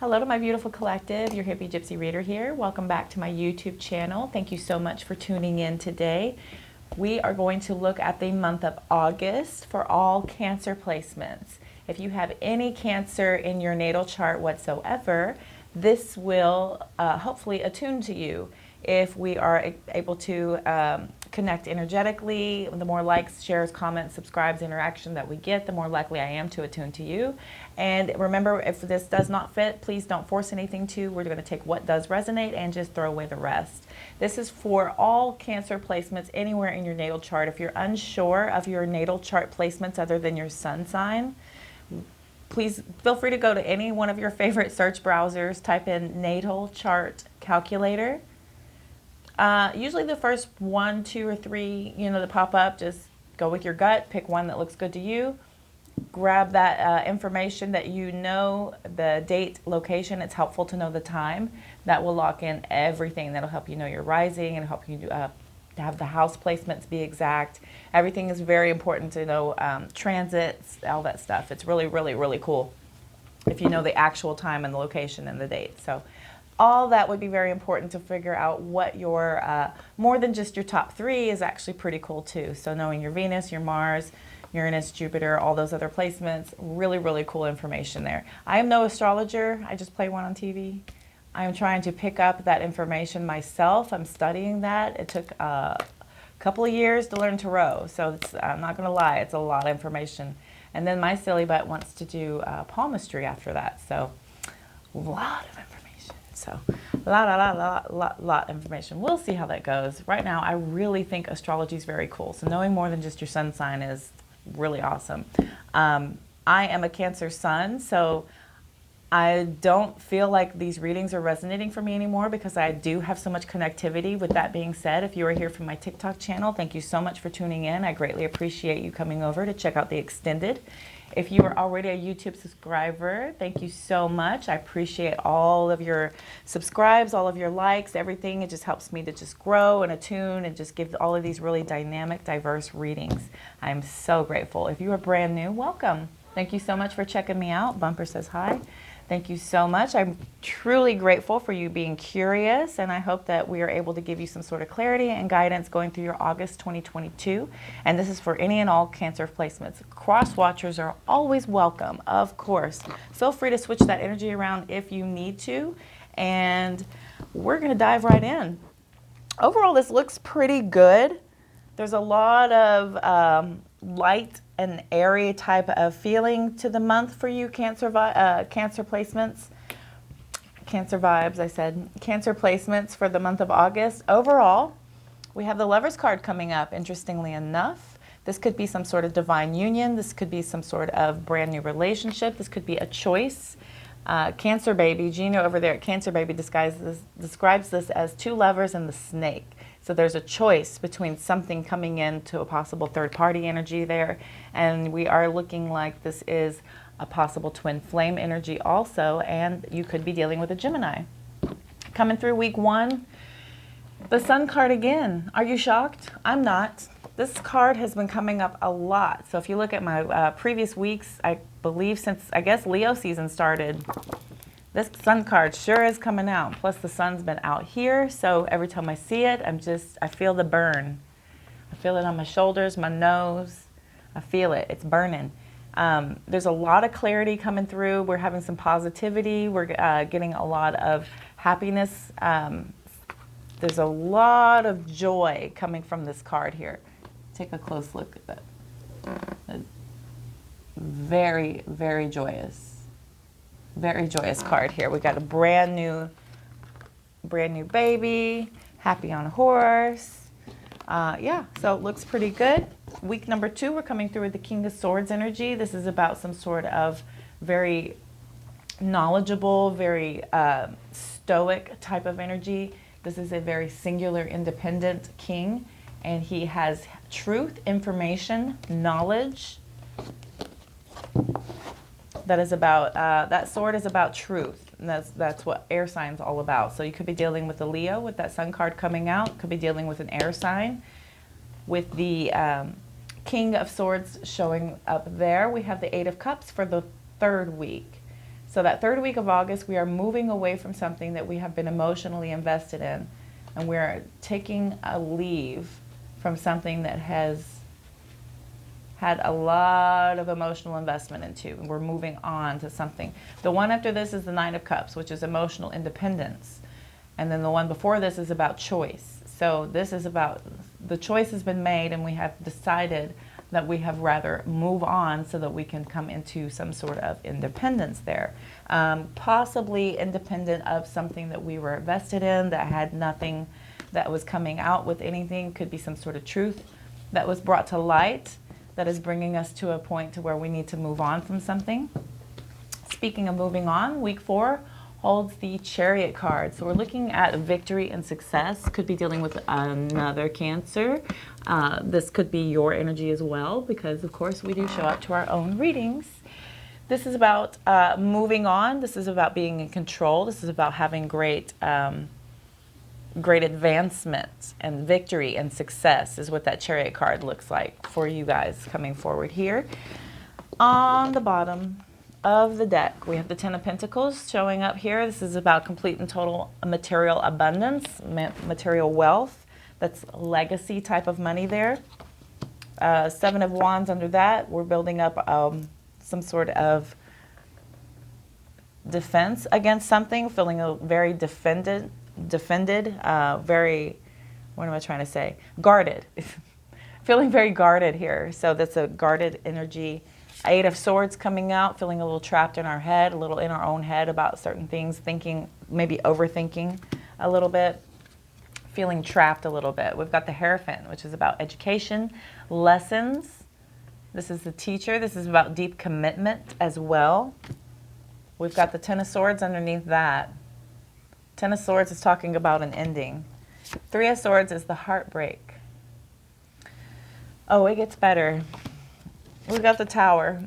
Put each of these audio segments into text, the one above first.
Hello to my beautiful collective, your hippie gypsy reader here. Welcome back to my YouTube channel. Thank you so much for tuning in today. We are going to look at the month of August for all Cancer placements. If you have any Cancer in your natal chart whatsoever, this will hopefully attune to you. If we are able to connect energetically, the more likes, shares, comments, subscribes, interaction that we get, the more likely I am to attune to you. And remember, if this does not fit, please don't force anything to. We're going to take what does resonate and just throw away the rest. This is for all Cancer placements anywhere in your natal chart. If you're unsure of your natal chart placements other than your sun sign, please feel free to go to any one of your favorite search browsers, type in natal chart calculator. Usually the first 1, 2, or 3, that pop up, just go with your gut, pick one that looks good to you, grab that information that you know, the date, location. It's helpful to know the time. That will lock in everything. That'll help you know your rising and help you to have the house placements be exact. Everything is very important to know, transits, all that stuff. It's really, really, really cool if you know the actual time and the location and the date. So all that would be very important to figure out what your, more than just your top 3 is actually pretty cool too. So knowing your Venus, your Mars, Uranus, Jupiter, all those other placements, really, really cool information there. I am no astrologer. I just play one on TV. I'm trying to pick up that information myself. I'm studying that. It took a couple of years to learn Tarot. So I'm not going to lie, it's a lot of information. And then my silly butt wants to do palmistry after that. So a lot of information. So a lot of information. We'll see how that goes. Right now, I really think astrology is very cool. So knowing more than just your sun sign is really awesome. I am a Cancer sun, so I don't feel like these readings are resonating for me anymore because I do have so much connectivity. With that being said, if you are here from my TikTok channel, thank you so much for tuning in. I greatly appreciate you coming over to check out the extended. If you are already a YouTube subscriber, thank you so much. I appreciate all of your subscribes, all of your likes, everything. It just helps me to just grow and attune and just give all of these really dynamic, diverse readings. I'm so grateful. If you are brand new, welcome. Thank you so much for checking me out. Bumper says hi. Thank you so much. I'm truly grateful for you being curious, and I hope that we are able to give you some sort of clarity and guidance going through your August 2022. And this is for any and all Cancer placements. Cross watchers are always welcome, of course. Feel free to switch that energy around if you need to, and we're going to dive right in. Overall, this looks pretty good. There's a lot of light and airy type of feeling to the month for you, Cancer placements. Cancer vibes, I said. Cancer placements for the month of August. Overall, we have the Lovers card coming up, interestingly enough. This could be some sort of divine union. This could be some sort of brand new relationship. This could be a choice. Cancer baby, Gino over there at Cancer baby describes this as 2 lovers and the snake. So there's a choice between something coming into a possible third-party energy there, and we are looking like this is a possible twin flame energy also, and you could be dealing with a Gemini. Coming through week 1, the Sun card again. Are you shocked? I'm not. This card has been coming up a lot. So if you look at my previous weeks, I believe since, I guess, Leo season started, this Sun card sure is coming out. Plus the Sun's been out here, so every time I see it, I feel the burn. I feel it on my shoulders, my nose. I feel it. It's burning. There's a lot of clarity coming through. We're having some positivity. We're getting a lot of happiness. There's a lot of joy coming from this card here. Take a close look at that. Very, very joyous. Very joyous card here. We got a brand new baby, happy on a horse. Yeah, so it looks pretty good. Week number 2, we're coming through with the King of Swords energy. This is about some sort of very knowledgeable, very stoic type of energy. This is a very singular, independent king, and he has truth, information, knowledge. That is about, that sword is about truth, and that's what air sign's all about. So you could be dealing with a Leo with that Sun card coming out, could be dealing with an air sign. With the King of Swords showing up there, we have the 8 of Cups for the 3rd week. So that third week of August, we are moving away from something that we have been emotionally invested in, and we're taking a leave from something that has had a lot of emotional investment into, and we're moving on to something. The one after this is the Nine of Cups, which is emotional independence. And then the one before this is about choice. So this is about, the choice has been made and we have decided that we have rather move on so that we can come into some sort of independence there. Possibly independent of something that we were invested in that had nothing that was coming out with anything. Could be some sort of truth that was brought to light that is bringing us to a point to where we need to move on from something. Speaking of moving on, week 4 holds the Chariot card. So we're looking at victory and success. Could be dealing with another Cancer. This could be your energy as well, because of course we do show up to our own readings. This is about moving on. This is about being in control. This is about having great advancement and victory and success is what that Chariot card looks like for you guys coming forward here. On the bottom of the deck, we have the Ten of Pentacles showing up here. This is about complete and total material abundance, material wealth. That's legacy type of money there. Seven of Wands under that. We're building up some sort of defense against something, feeling very defended, very, what am I trying to say? Guarded. Feeling very guarded here. So that's a guarded energy. Eight of Swords coming out, feeling a little trapped in our head, a little in our own head about certain things, thinking, maybe overthinking a little bit, feeling trapped a little bit. We've got the Hierophant, which is about education, lessons. This is the Teacher. This is about deep commitment as well. We've got the Ten of Swords underneath that. Ten of Swords is talking about an ending. Three of Swords is the heartbreak. Oh, it gets better. We've got the Tower.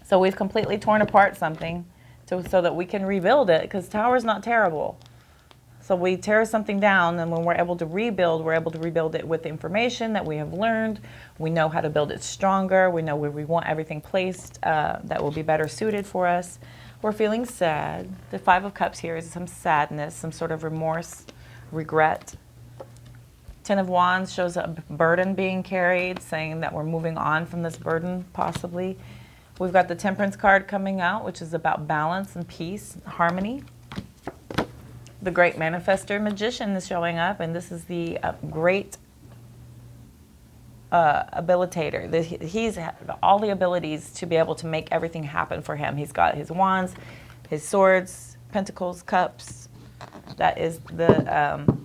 So we've completely torn apart something so that we can rebuild it, because Tower is not terrible. So we tear something down, and when we're able to rebuild it with information that we have learned. We know how to build it stronger. We know where we want everything placed that will be better suited for us. We're feeling sad. The Five of Cups here is some sadness, some sort of remorse, regret. Ten of Wands shows a burden being carried, saying that we're moving on from this burden, possibly. We've got the Temperance card coming out, which is about balance and peace, harmony. The Great Manifestor Magician is showing up, and this is the great abilitator. He's all the abilities to be able to make everything happen for him. He's got his wands, his swords, pentacles, cups. That is the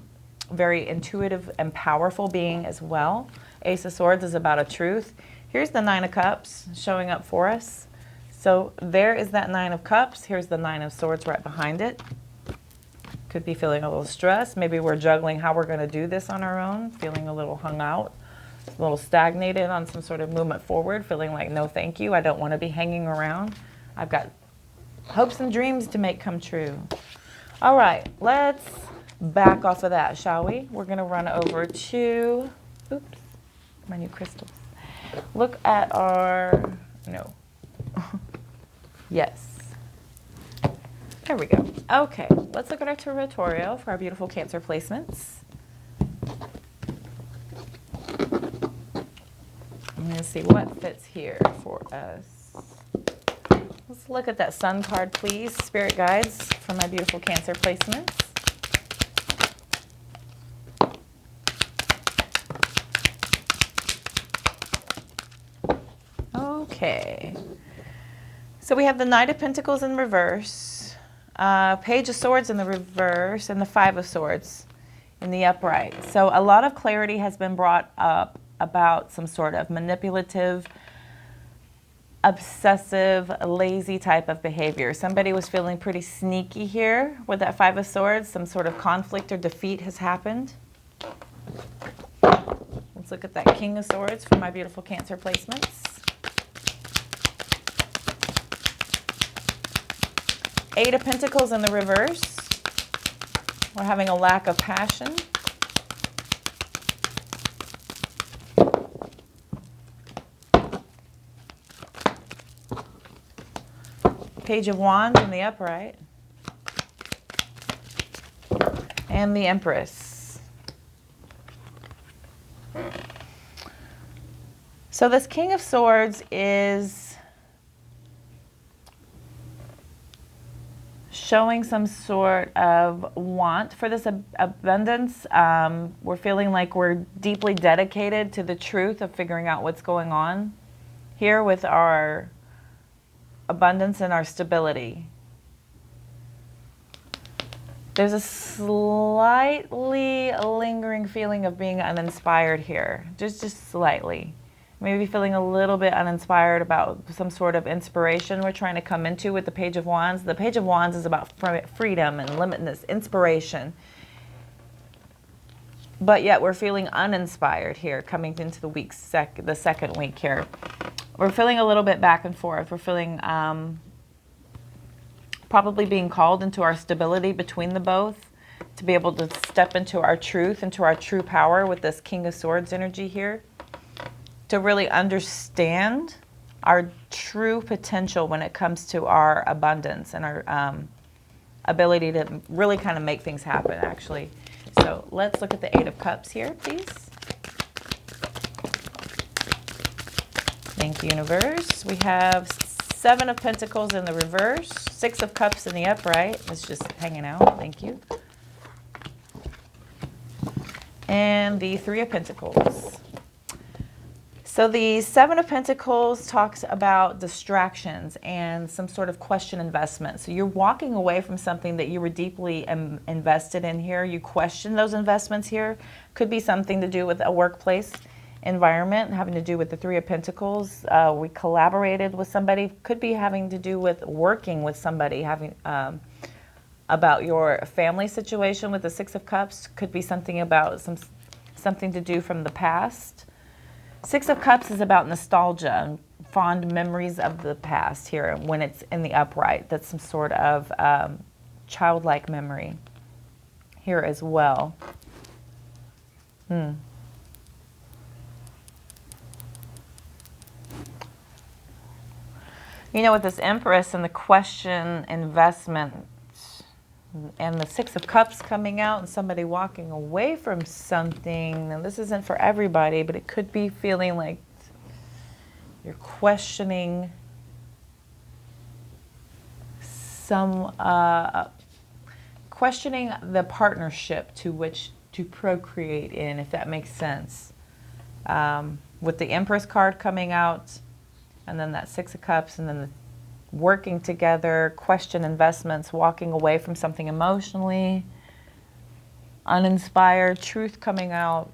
very intuitive and powerful being as well. Ace of Swords is about a truth. Here's the Nine of Cups showing up for us. So there is that Nine of Cups. Here's the Nine of Swords right behind it. Could be feeling a little stressed. Maybe we're juggling how we're going to do this on our own, feeling a little hung out, a little stagnated on some sort of movement forward, feeling like, no thank you, I don't want to be hanging around. I've got hopes and dreams to make come true. All right, let's back off of that, shall we? We're going to run over to, oops, my new crystals. Look at our, no, yes. There we go. Okay, let's look at our Tarotorial for our beautiful Cancer placements. I'm going to see what fits here for us. Let's look at that Sun card, please. Spirit guides for my beautiful Cancer placements. Okay. So we have the Knight of Pentacles in reverse. Page of Swords in the reverse, and the Five of Swords in the upright. So a lot of clarity has been brought up about some sort of manipulative, obsessive, lazy type of behavior. Somebody was feeling pretty sneaky here with that Five of Swords. Some sort of conflict or defeat has happened. Let's look at that King of Swords for my beautiful Cancer placements. Eight of Pentacles in the reverse. We're having a lack of passion. Page of Wands in the upright. And the Empress. So this King of Swords is showing some sort of want for this abundance. We're feeling like we're deeply dedicated to the truth of figuring out what's going on here with our abundance and our stability. There's a slightly lingering feeling of being uninspired here, just slightly. Maybe feeling a little bit uninspired about some sort of inspiration we're trying to come into with the Page of Wands. The Page of Wands is about freedom and limitless inspiration. But yet we're feeling uninspired here coming into the week, the second week here. We're feeling a little bit back and forth. We're feeling probably being called into our stability between the both to be able to step into our truth, into our true power with this King of Swords energy here. To really understand our true potential when it comes to our abundance and our ability to really kind of make things happen, actually. So let's look at the Eight of Cups here, please. Thank you, universe. We have Seven of Pentacles in the reverse, Six of Cups in the upright. It's just hanging out. Thank you. And the Three of Pentacles. So the Seven of Pentacles talks about distractions and some sort of question investment. So you're walking away from something that you were deeply invested in here. You question those investments here. Could be something to do with a workplace environment, having to do with the Three of Pentacles. We collaborated with somebody. Could be having to do with working with somebody, having about your family situation with the Six of Cups. Could be something about something to do from the past. Six of Cups is about nostalgia and fond memories of the past here when it's in the upright. That's some sort of childlike memory here as well. You know, with this Empress and the question investment and the Six of Cups coming out and somebody walking away from something. Now, this isn't for everybody, but it could be feeling like you're questioning questioning the partnership to which to procreate in, if that makes sense. With the Empress card coming out, and then that Six of Cups, and then the working together, question investments, walking away from something emotionally, uninspired, truth coming out,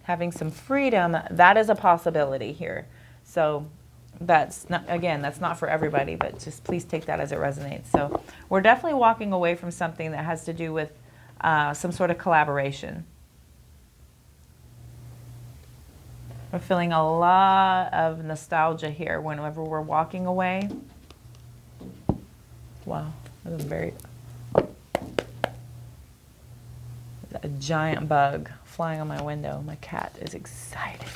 having some freedom, that is a possibility here. So that's not, again, that's not for everybody, but just please take that as it resonates. So we're definitely walking away from something that has to do with some sort of collaboration. We're feeling a lot of nostalgia here whenever we're walking away. Wow, that was a giant bug flying on my window. My cat is excited.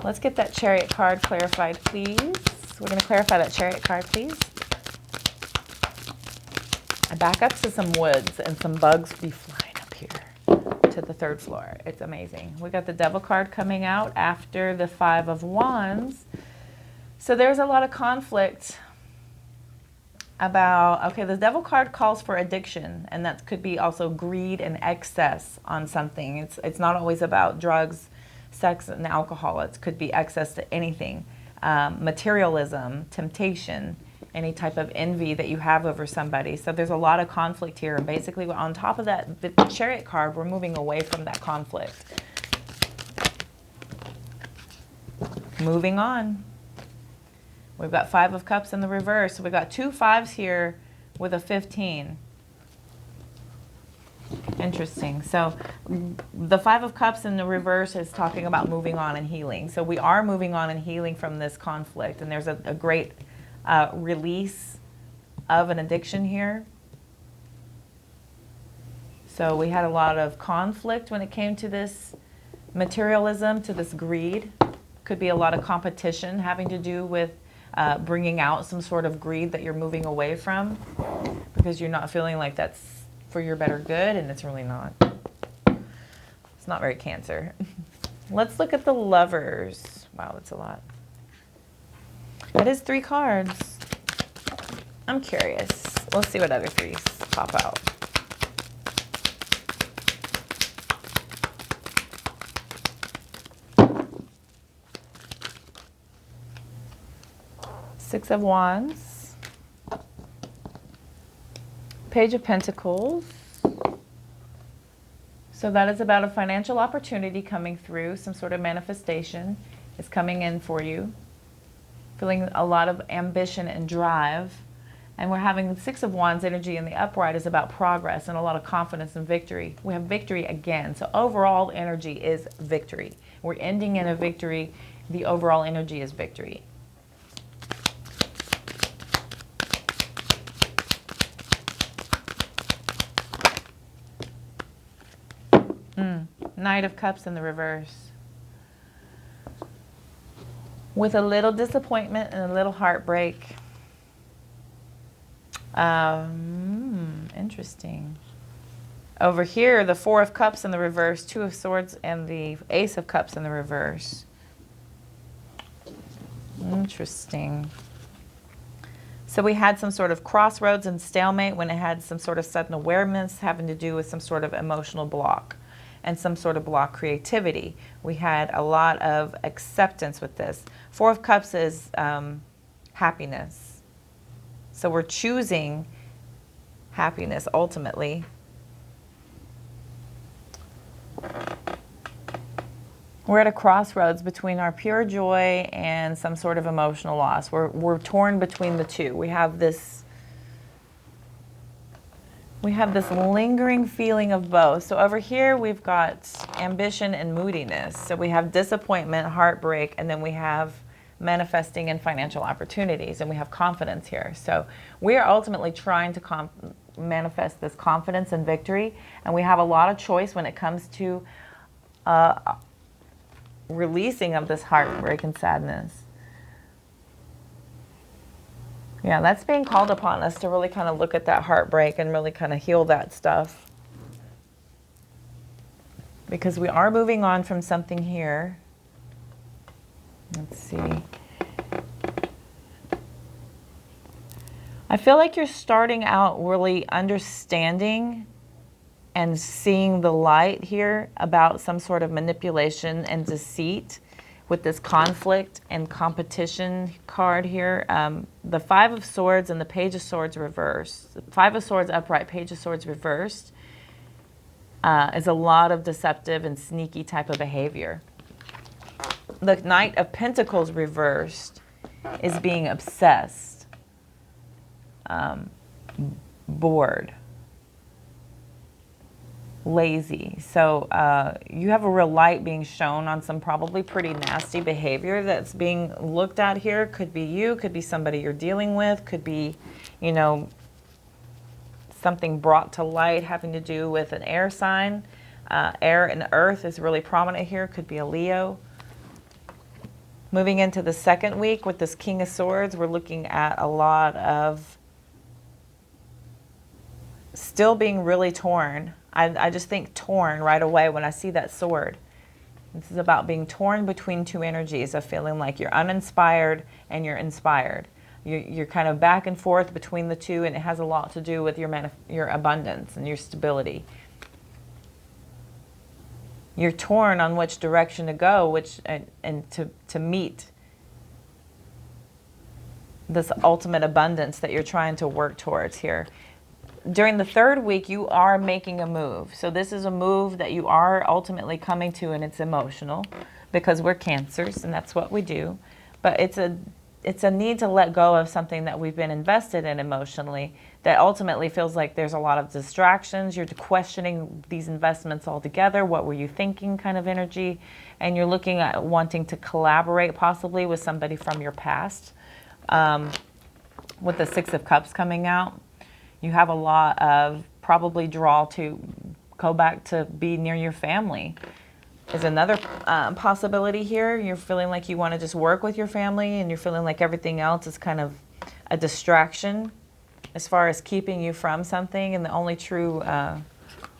Let's get that Chariot card clarified, please. We're going to clarify that Chariot card, please. I back up to some woods and some bugs be flying up here to the third floor. It's amazing. We got the Devil card coming out after the Five of Wands. So there's a lot of conflict about, okay, the Devil card calls for addiction, and that could be also greed and excess on something. It's not always about drugs, sex, and alcohol. It could be excess to anything. Materialism, temptation, any type of envy that you have over somebody. So there's a lot of conflict here. And basically, on top of that, the Chariot card, we're moving away from that conflict. Moving on. We've got Five of Cups in the reverse. So we've got two fives here with a 15. Interesting. So the Five of Cups in the reverse is talking about moving on and healing. So we are moving on and healing from this conflict. And there's a great release of an addiction here. So we had a lot of conflict when it came to this materialism, to this greed. Could be a lot of competition having to do with bringing out some sort of greed that you're moving away from because you're not feeling like that's for your better good, and it's really not. It's not very Cancer. Let's look at the Lovers. Wow, that's a lot. That is 3 cards. I'm curious. Let's see what other 3s pop out. Six of Wands. Page of Pentacles. So that is about a financial opportunity coming through. Some sort of manifestation is coming in for you. Feeling a lot of ambition and drive. And we're having the Six of Wands energy in the upright is about progress and a lot of confidence and victory. We have victory again. So overall energy is victory. We're ending in a victory. The overall energy is victory. Knight of Cups in the reverse. With a little disappointment and a little heartbreak. Interesting. Over here, the Four of Cups in the reverse, Two of Swords, and the Ace of Cups in the reverse. Interesting. So we had some sort of crossroads and stalemate when it had some sort of sudden awareness having to do with some sort of emotional block and some sort of block creativity. We had a lot of acceptance with this. Four of Cups is happiness. So we're choosing happiness ultimately. We're at a crossroads between our pure joy and some sort of emotional loss. We're torn between the two. We have this lingering feeling of both. So over here we've got ambition and moodiness. So we have disappointment, heartbreak, and then we have manifesting and financial opportunities, and we have confidence here. So we are ultimately trying to manifest this confidence and victory, and we have a lot of choice when it comes to releasing of this heartbreak and sadness. Yeah, that's being called upon us to really kind of look at that heartbreak and really kind of heal that stuff. Because we are moving on from something here. Let's see. I feel like you're starting out really understanding and seeing the light here about some sort of manipulation and deceit with this conflict and competition card here. The Five of Swords and the Page of Swords reversed. The Five of Swords upright, Page of Swords reversed is a lot of deceptive and sneaky type of behavior. The Knight of Pentacles reversed is being obsessed, bored, lazy. So you have a real light being shown on some probably pretty nasty behavior that's being looked at here. Could be you, could be somebody you're dealing with, could be, you know, something brought to light having to do with an air sign. Air and earth is really prominent here. Could be a Leo. Moving into the second week with this King of Swords, we're looking at a lot of still being really torn. I just think torn right away when I see that sword. This is about being torn between two energies of feeling like you're uninspired and you're inspired. You're kind of back and forth between the two, and it has a lot to do with your abundance and your stability. You're torn on which direction to go, and to meet this ultimate abundance that you're trying to work towards here. During the third week, you are making a move. So this is a move that you are ultimately coming to, and it's emotional because we're Cancers, and that's what we do. But it's a need to let go of something that we've been invested in emotionally that ultimately feels like there's a lot of distractions. You're questioning these investments altogether. What were you thinking kind of energy? And you're looking at wanting to collaborate possibly with somebody from your past. With the Six of Cups coming out, you have a lot of probably draw to go back to be near your family. is another possibility here. You're feeling like you want to just work with your family, and you're feeling like everything else is kind of a distraction as far as keeping you from something, and the only true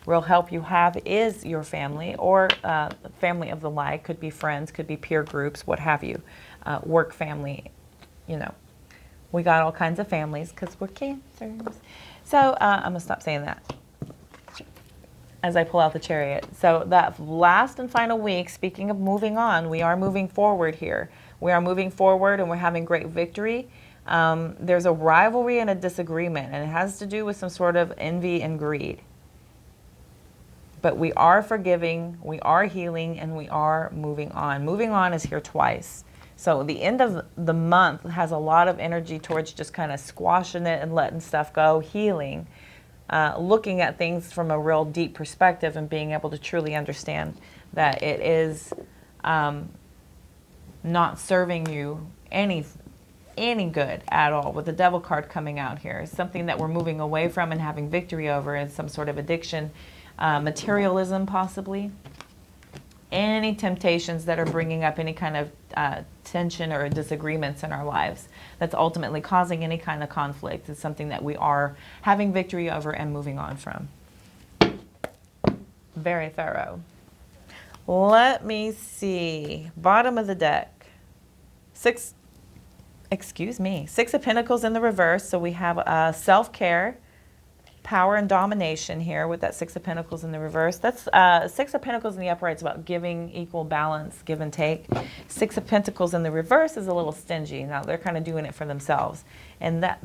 real help you have is your family, or family of the like. Could be friends, could be peer groups, what have you. Work family, you know. We got all kinds of families because we're Cancers. So I'm going to stop saying that as I pull out the Chariot. So that last and final week, speaking of moving on, we are moving forward here. We are moving forward and we're having great victory. There's a rivalry and a disagreement, and it has to do with some sort of envy and greed. But we are forgiving, we are healing, and we are moving on. Moving on is here twice. So the end of the month has a lot of energy towards just kind of squashing it and letting stuff go, healing, looking at things from a real deep perspective and being able to truly understand that it is not serving you any good at all. With the Devil card coming out here, it's something that we're moving away from and having victory over is some sort of addiction, materialism possibly. Any temptations that are bringing up any kind of tension or disagreements in our lives that's ultimately causing any kind of conflict is something that we are having victory over and moving on from. Very thorough. Let me see. Bottom of the deck. Six of Pentacles in the reverse. So we have self-care, power and domination here with that Six of Pentacles in the reverse. That's Six of Pentacles in the upright is about giving, equal balance, give and take. Six of Pentacles in the reverse is a little stingy. Now they're kind of doing it for themselves. And that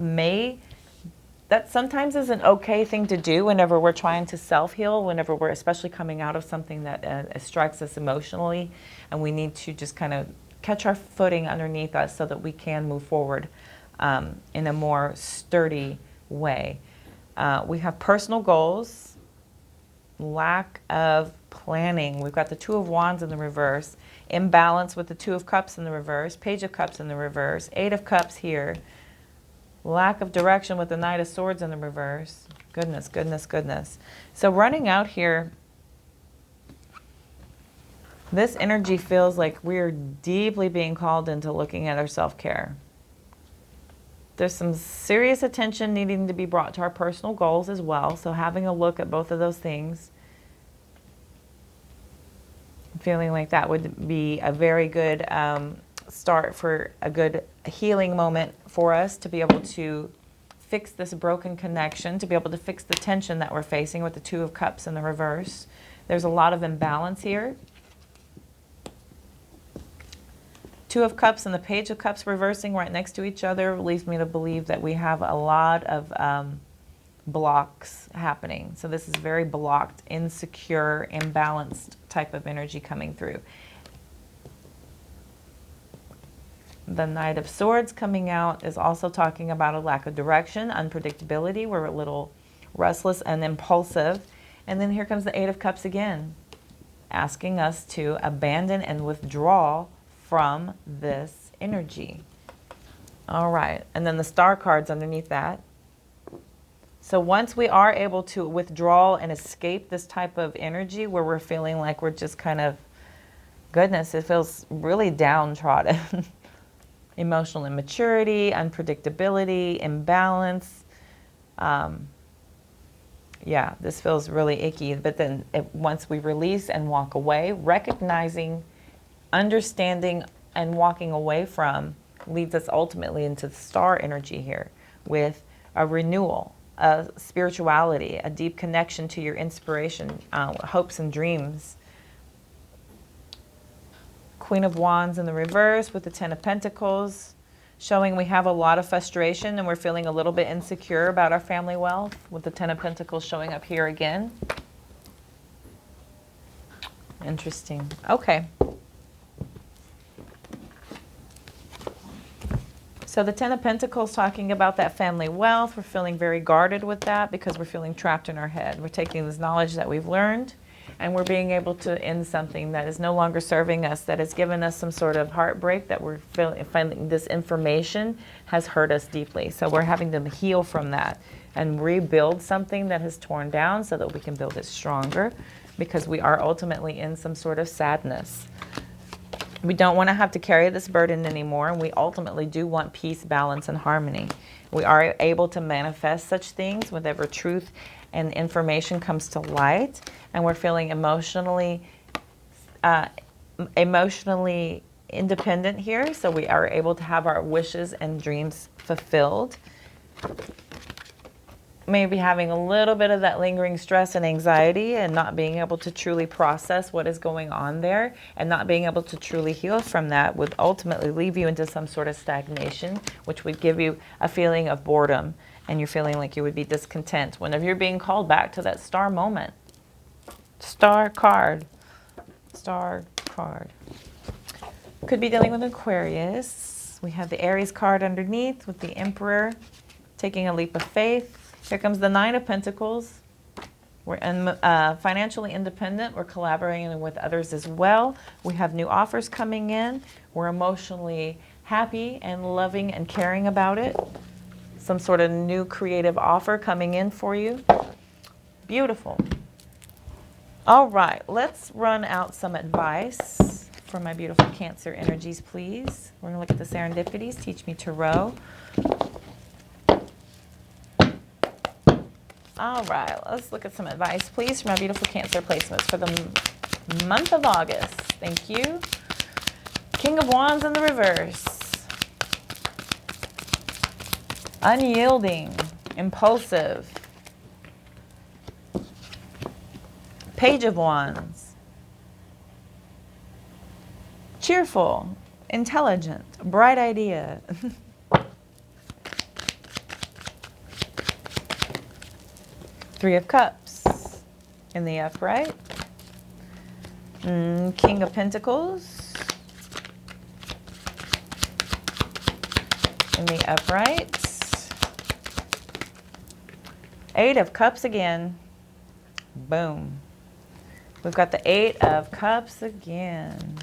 sometimes is an okay thing to do whenever we're trying to self-heal, whenever we're especially coming out of something that strikes us emotionally, and we need to just kind of catch our footing underneath us so that we can move forward in a more sturdy way. We have personal goals, lack of planning. We've got the Two of Wands in the reverse, imbalance with the Two of Cups in the reverse, Page of Cups in the reverse, Eight of Cups here, lack of direction with the Knight of Swords in the reverse. Goodness, goodness, goodness. So running out here, this energy feels like we're deeply being called into looking at our self-care. There's some serious attention needing to be brought to our personal goals as well. So having a look at both of those things, feeling like that would be a very good start for a good healing moment for us to be able to fix this broken connection, to be able to fix the tension that we're facing with the Two of Cups in the reverse. There's a lot of imbalance here. Two of Cups and the Page of Cups reversing right next to each other leads me to believe that we have a lot of blocks happening. So this is very blocked, insecure, imbalanced type of energy coming through. The Knight of Swords coming out is also talking about a lack of direction, unpredictability. We're a little restless and impulsive. And then here comes the Eight of Cups again, asking us to abandon and withdraw from this energy. All right, and then the Star cards underneath that. So once we are able to withdraw and escape this type of energy where we're feeling like we're just kind of, goodness, it feels really downtrodden. Emotional immaturity, unpredictability, imbalance. Yeah, this feels really icky. But then once we release and walk away, recognizing, understanding, and walking away from leads us ultimately into the Star energy here with a renewal, a spirituality, a deep connection to your inspiration, hopes and dreams. Queen of Wands in the reverse with the Ten of Pentacles, showing we have a lot of frustration and we're feeling a little bit insecure about our family wealth, with the Ten of Pentacles showing up here again. Interesting. Okay. So the Ten of Pentacles talking about that family wealth. We're feeling very guarded with that because we're feeling trapped in our head. We're taking this knowledge that we've learned and we're being able to end something that is no longer serving us, that has given us some sort of heartbreak, that we're finding this information has hurt us deeply. So we're having to heal from that and rebuild something that has torn down so that we can build it stronger. because we are ultimately in some sort of sadness. We don't want to have to carry this burden anymore, and we ultimately do want peace, balance, and harmony. We are able to manifest such things whenever truth and information comes to light, and we're feeling emotionally independent here, so we are able to have our wishes and dreams fulfilled. Maybe having a little bit of that lingering stress and anxiety and not being able to truly process what is going on there and not being able to truly heal from that would ultimately leave you into some sort of stagnation, which would give you a feeling of boredom, and you're feeling like you would be discontent whenever you're being called back to that star moment. Star card. Star card. Could be dealing with Aquarius. We have the Aries card underneath with the Emperor taking a leap of faith. Here comes the Nine of Pentacles. We're financially independent. We're collaborating with others as well. We have new offers coming in. We're emotionally happy and loving and caring about it. Some sort of new creative offer coming in for you. Beautiful. All right, let's run out some advice for my beautiful Cancer energies, please. We're going to look at the Serendipities. Teach me Tarot. All right, let's look at some advice, please, for my beautiful Cancer placements for the month of August. Thank you. King of Wands in the reverse. Unyielding, impulsive. Page of Wands. Cheerful, intelligent, bright idea. Three of Cups in the upright. King of Pentacles in the upright. Eight of Cups again. Boom. We've got the Eight of Cups again.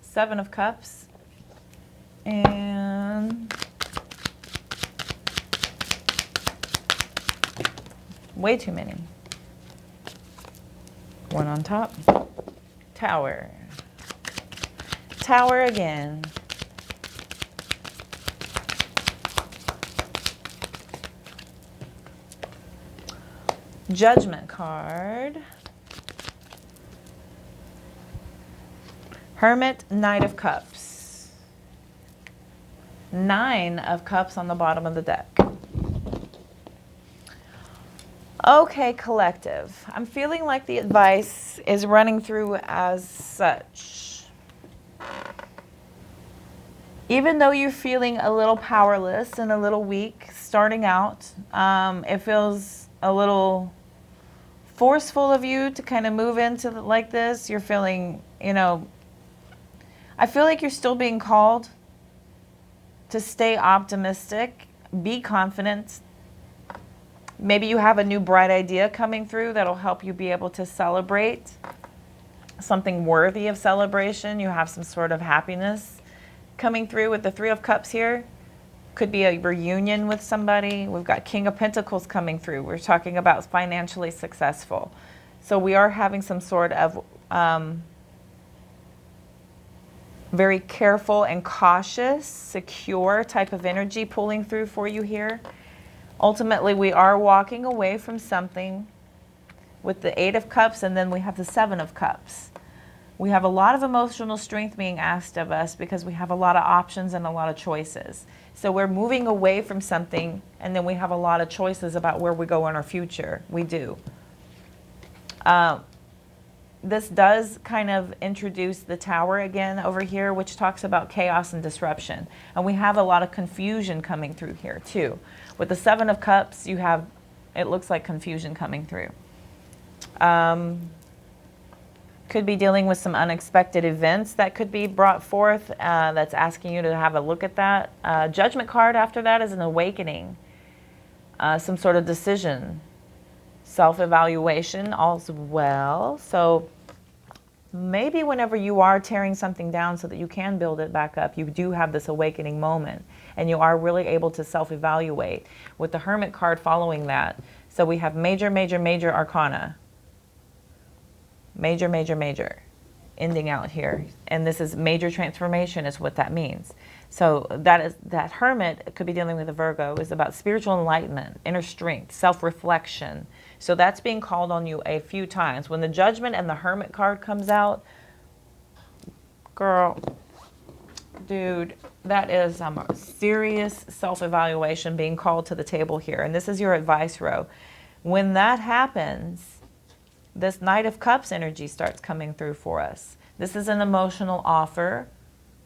Seven of Cups. And way too many. One on top. Tower. Tower again. Judgment card. Hermit, Knight of Cups. Nine of Cups on the bottom of the deck. Okay, collective. I'm feeling like the advice is running through as such. Even though you're feeling a little powerless and a little weak starting out, it feels a little forceful of you to kind of move into like this. You're feeling, I feel like you're still being called to stay optimistic, be confident. Maybe you have a new bright idea coming through that'll help you be able to celebrate something worthy of celebration. You have some sort of happiness coming through with the Three of Cups here. Could be a reunion with somebody. We've got King of Pentacles coming through. We're talking about financially successful. So we are having some sort of very careful and cautious, secure type of energy pulling through for you here. Ultimately, we are walking away from something with the Eight of Cups, and then we have the Seven of Cups. We have a lot of emotional strength being asked of us because we have a lot of options and a lot of choices. So we're moving away from something, and then we have a lot of choices about where we go in our future. We do. This does kind of introduce the Tower again over here, which talks about chaos and disruption. And we have a lot of confusion coming through here too. With the Seven of Cups, you have, it looks like confusion coming through. Could be dealing with some unexpected events that could be brought forth that's asking you to have a look at that. Judgment card after that is an awakening, some sort of decision, self-evaluation as well. So maybe whenever you are tearing something down so that you can build it back up, you do have this awakening moment and you are really able to self-evaluate with the Hermit card following that. So we have major, major, major arcana. Major, major, major. Ending out here. And this is major transformation is what that means. So that Hermit could be dealing with a Virgo is about spiritual enlightenment, inner strength, self-reflection. So that's being called on you a few times. When the Judgment and the Hermit card comes out, girl, dude, that is some serious self-evaluation being called to the table here. And this is your advice row. When that happens, this Knight of Cups energy starts coming through for us. This is an emotional offer.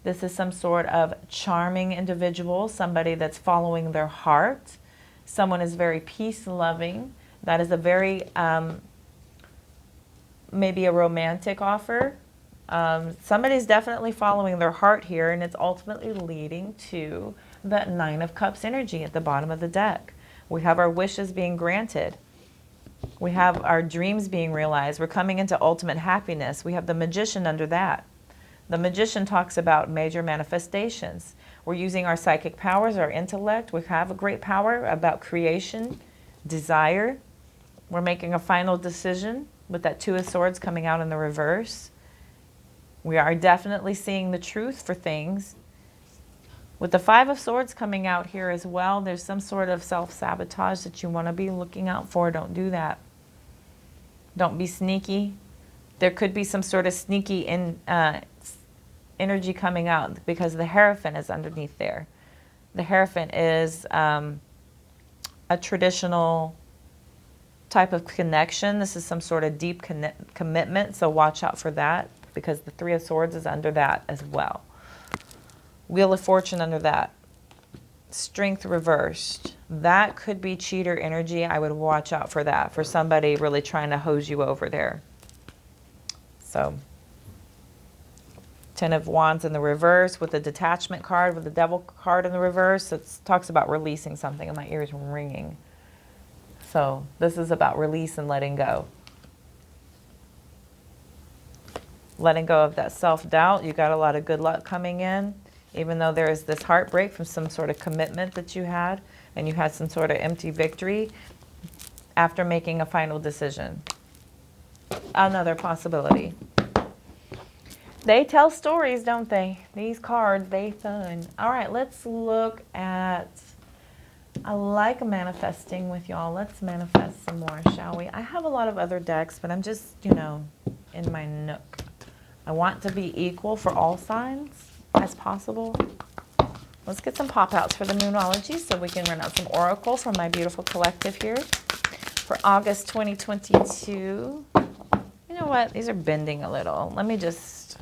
This is some sort of charming individual, somebody that's following their heart. Someone is very peace-loving. That is a very, maybe a romantic offer. Somebody's definitely following their heart here, and it's ultimately leading to that Nine of Cups energy at the bottom of the deck. We have our wishes being granted. We have our dreams being realized. We're coming into ultimate happiness. We have the Magician under that. The Magician talks about major manifestations. We're using our psychic powers, our intellect. We have a great power about creation, desire. We're making a final decision with that Two of Swords coming out in the reverse. We are definitely seeing the truth for things. With the Five of Swords coming out here as well, there's some sort of self-sabotage that you want to be looking out for. Don't do that. Don't be sneaky. There could be some sort of sneaky energy coming out because the Hierophant is underneath there. The Hierophant is a traditional type of connection. This is some sort of deep commitment, so watch out for that because the Three of Swords is under that as well. Wheel of Fortune under that. Strength reversed. That could be cheater energy. I would watch out for that, for somebody really trying to hose you over there. So, Ten of Wands in the reverse with the Detachment card, with the Devil card in the reverse. It talks about releasing something, and my ears ringing. So, this is about release and letting go. Letting go of that self-doubt. You got a lot of good luck coming in. Even though there is this heartbreak from some sort of commitment that you had, and you had some sort of empty victory after making a final decision. Another possibility. They tell stories, don't they? These cards, they fun. All right, let's look at, I like manifesting with y'all. Let's manifest some more, shall we? I have a lot of other decks, but I'm just, you know, in my nook. I want to be equal for all signs as possible. Let's get some pop-outs for the Moonology so we can run out some Oracle from my beautiful collective here for August 2022. You know what? These are bending a little. Let me just...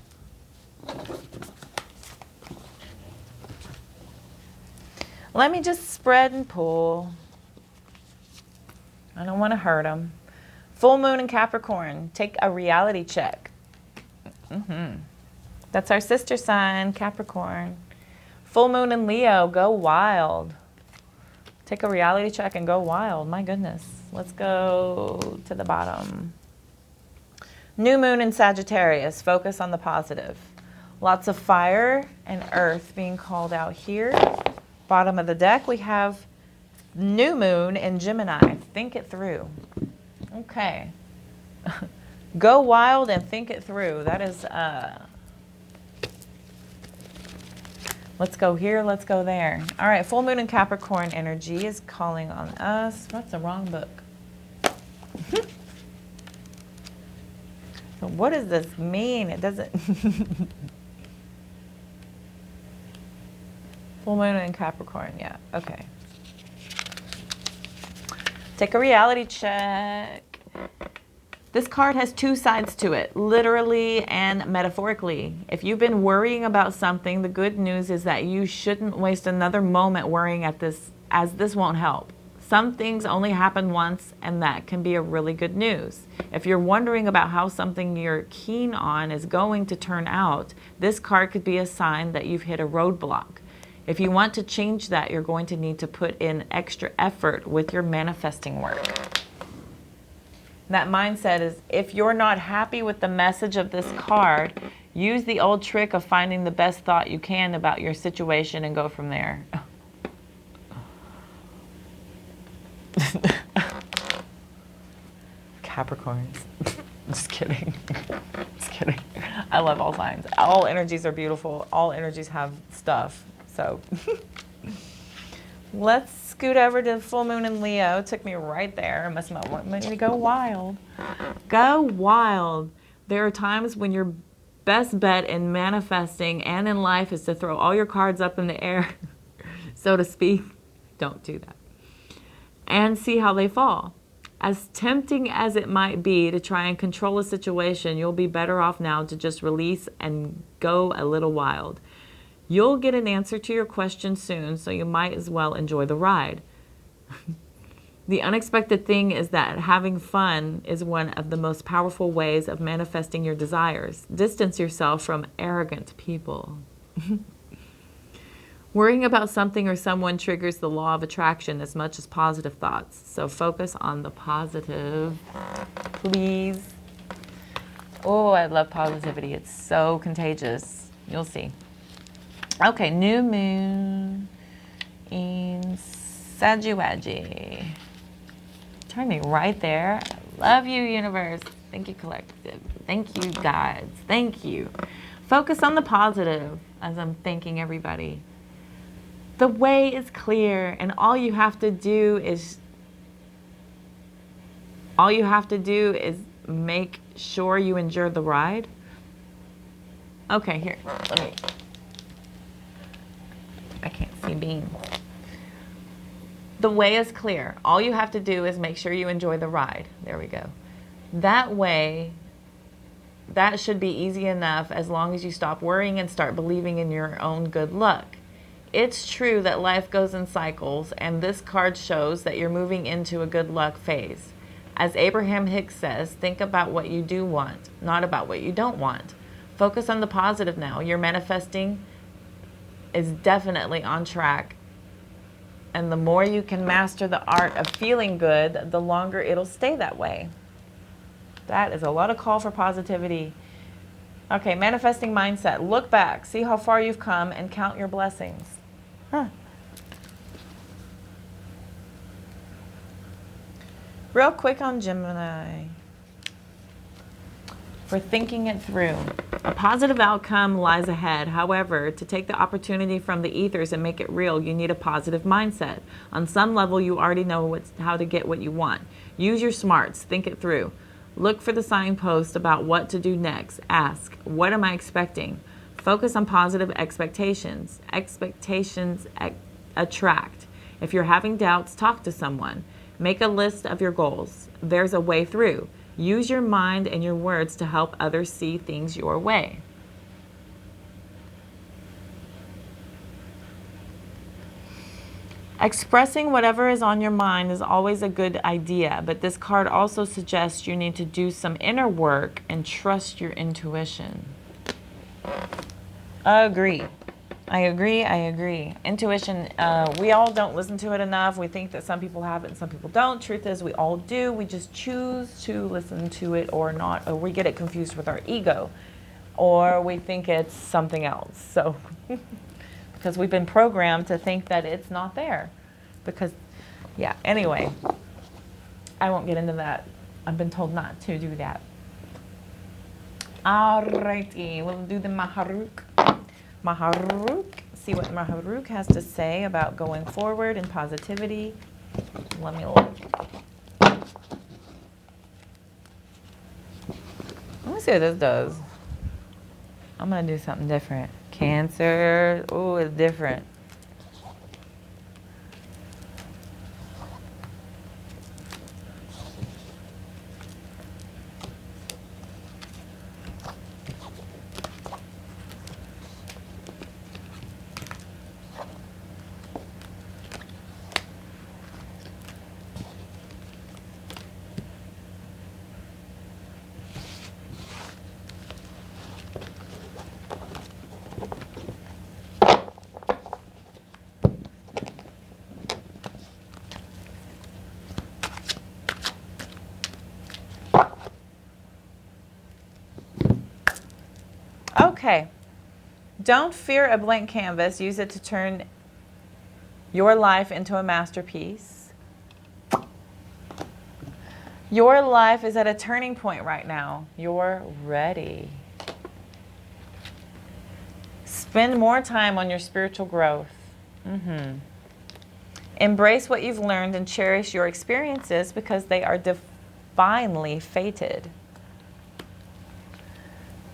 spread and pull. I don't want to hurt them. Full Moon in Capricorn. Take a reality check. That's our sister sign, Capricorn. Full Moon in Leo, go wild. Take a reality check and go wild. My goodness. Let's go to the bottom. New Moon in Sagittarius, focus on the positive. Lots of fire and earth being called out here. Bottom of the deck, we have New Moon in Gemini. Think it through. Okay. Go wild and think it through. That is... let's go here, let's go there. All right, Full Moon in Capricorn energy is calling on us. That's the wrong book. So what does this mean? It doesn't... Full Moon in Capricorn, yeah, okay. Take a reality check. This card has two sides to it, literally and metaphorically. If you've been worrying about something, the good news is that you shouldn't waste another moment worrying at this, as this won't help. Some things only happen once, and that can be a really good news. If you're wondering about how something you're keen on is going to turn out, this card could be a sign that you've hit a roadblock. If you want to change that, you're going to need to put in extra effort with your manifesting work. That mindset is, if you're not happy with the message of this card, use the old trick of finding the best thought you can about your situation and go from there. Capricorns. Just kidding. Just kidding. I love all signs. All energies are beautiful. All energies have stuff. So let's scoot over to full moon in Leo. Took me right there. Must not want me to go wild. Go wild. There are times when your best bet in manifesting and in life is to throw all your cards up in the air, so to speak. Don't do that. And see how they fall. As tempting as it might be to try and control a situation, you'll be better off now to just release and go a little wild. You'll get an answer to your question soon, so you might as well enjoy the ride. The unexpected thing is that having fun is one of the most powerful ways of manifesting your desires. Distance yourself from arrogant people. Worrying about something or someone triggers the law of attraction as much as positive thoughts. So focus on the positive, please. Oh, I love positivity. It's so contagious. You'll see. Okay, new moon in Sagittarius. Turn me right there. Love you, universe. Thank you, collective. Thank you, guides. Thank you. Focus on the positive as I'm thanking everybody. The way is clear, and all you have to do is make sure you enjoy the ride. Okay, here, let me. I can't see beans. The way is clear. All you have to do is make sure you enjoy the ride. There we go. That way, that should be easy enough as long as you stop worrying and start believing in your own good luck. It's true that life goes in cycles, and this card shows that you're moving into a good luck phase. As Abraham Hicks says, think about what you do want, not about what you don't want. Focus on the positive now. Your manifesting is definitely on track. And the more you can master the art of feeling good, the longer it'll stay that way. That is a lot of call for positivity. Okay, manifesting mindset. Look back, see how far you've come, and count your blessings. Huh. Real quick on Gemini. For thinking it through. A positive outcome lies ahead. However, to take the opportunity from the ethers and make it real, you need a positive mindset. On some level, you already know how to get what you want. Use your smarts. Think it through. Look for the signpost about what to do next. Ask, what am I expecting? Focus on positive expectations. Expectations attract. If you're having doubts, talk to someone. Make a list of your goals. There's a way through. Use your mind and your words to help others see things your way. Expressing whatever is on your mind is always a good idea, but this card also suggests you need to do some inner work and trust your intuition. Agree. I agree. Intuition, we all don't listen to it enough. We think that some people have it and some people don't. Truth is, we all do. We just choose to listen to it or not, or we get it confused with our ego, or we think it's something else. So, because we've been programmed to think that it's not there. Because, yeah, anyway, I won't get into that. I've been told not to do that. Alrighty, we'll do the Mahrukh. Mahrukh, see what Mahrukh has to say about going forward and positivity. Let me look. Let me see what this does. I'm going to do something different. Cancer. Oh, it's different. Okay. Don't fear a blank canvas. Use it to turn your life into a masterpiece. Your life is at a turning point right now. You're ready. Spend more time on your spiritual growth. Embrace what you've learned and cherish your experiences because they are divinely fated.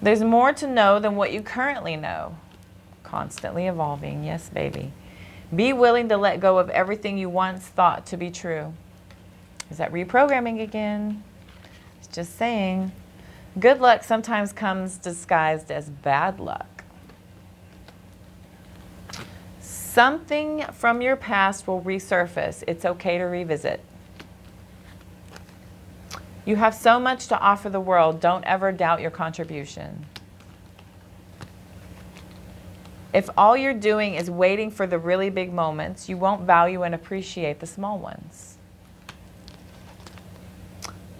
There's more to know than what you currently know. Constantly evolving. Yes, baby. Be willing to let go of everything you once thought to be true. Is that reprogramming again? It's just saying. Good luck sometimes comes disguised as bad luck. Something from your past will resurface. It's okay to revisit. You have so much to offer the world. Don't ever doubt your contribution. If all you're doing is waiting for the really big moments, you won't value and appreciate the small ones.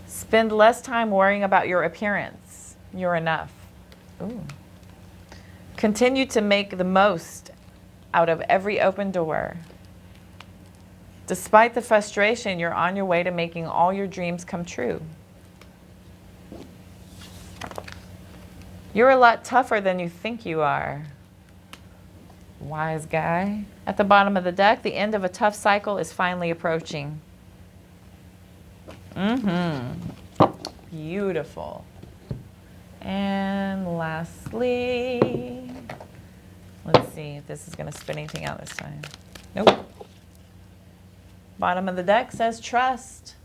Spend less time worrying about your appearance. You're enough. Ooh. Continue to make the most out of every open door. Despite the frustration, you're on your way to making all your dreams come true. You're a lot tougher than you think you are. Wise guy. At the bottom of the deck, the end of a tough cycle is finally approaching. Beautiful. And lastly, let's see if this is going to spit anything out this time. Nope. Bottom of the deck says trust.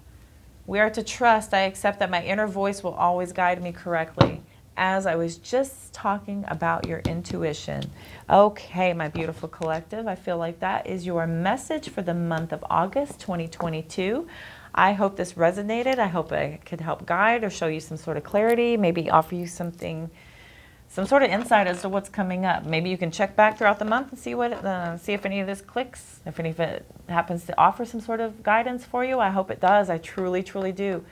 We are to trust. I accept that my inner voice will always guide me correctly. As I was just talking about your intuition. Okay, my beautiful collective, I feel like that is your message for the month of August 2022. I hope this resonated. I hope I could help guide or show you some sort of clarity, maybe offer you something, some sort of insight as to what's coming up. Maybe you can check back throughout the month and see see if any of this clicks, if any of it happens to offer some sort of guidance for you. I hope it does. I truly, truly do.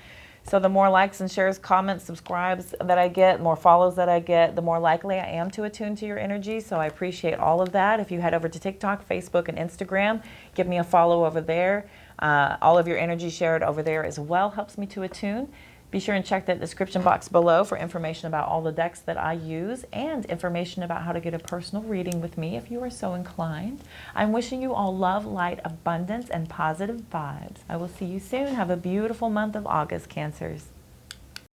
So the more likes and shares, comments, subscribes that I get, the more follows that I get, the more likely I am to attune to your energy. So I appreciate all of that. If you head over to TikTok, Facebook, and Instagram, give me a follow over there. All of your energy shared over there as well helps me to attune. Be sure and check that description box below for information about all the decks that I use and information about how to get a personal reading with me if you are so inclined. I'm wishing you all love, light, abundance, and positive vibes. I will see you soon. Have a beautiful month of August, Cancers.